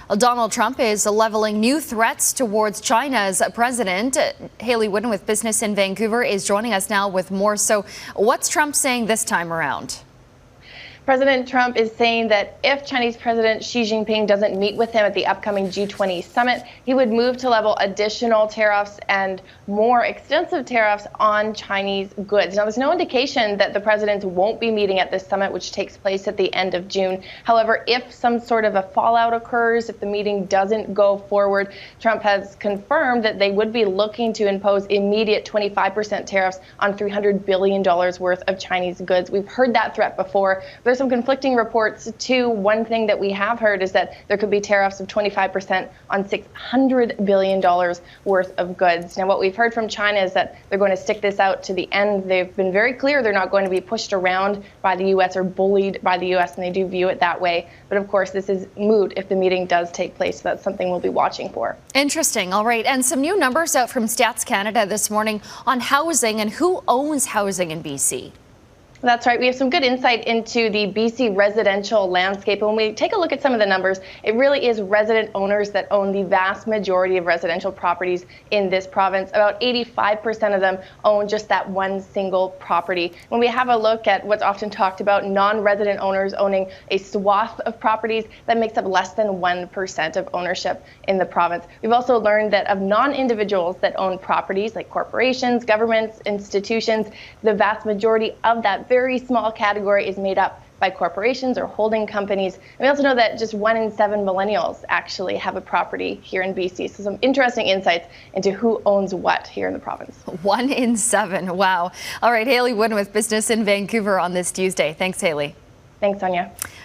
Well, Donald Trump is leveling new threats towards China's president. Hayley Woodin with Business in Vancouver is joining us now with more. So what's Trump saying this time around? President Trump is saying that if Chinese President Xi Jinping doesn't meet with him at the upcoming G20 summit, he would move to level additional tariffs and more extensive tariffs on Chinese goods. Now, there's no indication that the president won't be meeting at this summit, which takes place at the end of June. However, if some sort of a fallout occurs, if the meeting doesn't go forward, Trump has confirmed that they would be looking to impose immediate 25% tariffs on $300 billion worth of Chinese goods. We've heard that threat before. There's some conflicting reports too. One thing that we have heard is that there could be tariffs of 25% on $600 billion worth of goods. Now, what we've heard from China is that they're going to stick this out to the end. They've been very clear they're not going to be pushed around by the U.S. or bullied by the U.S., and they do view it that way. But of course, this is moot if the meeting does take place. So that's something we'll be watching for. Interesting. All right. And some new numbers out from Stats Canada this morning on housing and who owns housing in BC. That's right. We have some good insight into the BC residential landscape. And when we take a look at some of the numbers, it really is resident owners that own the vast majority of residential properties in this province. About 85% of them own just that one single property. When we have a look at what's often talked about, non-resident owners owning a swath of properties, that makes up less than 1% of ownership in the province. We've also learned that of non-individuals that own properties like corporations, governments, institutions, the vast majority of that very small category is made up by corporations or holding companies. And we also know that just 1 in 7 millennials actually have a property here in BC. So some interesting insights into who owns what here in the province. 1 in 7. Wow. All right. Hayley Woodin with Business in Vancouver on this Tuesday. Thanks, Hayley. Thanks, Sonia.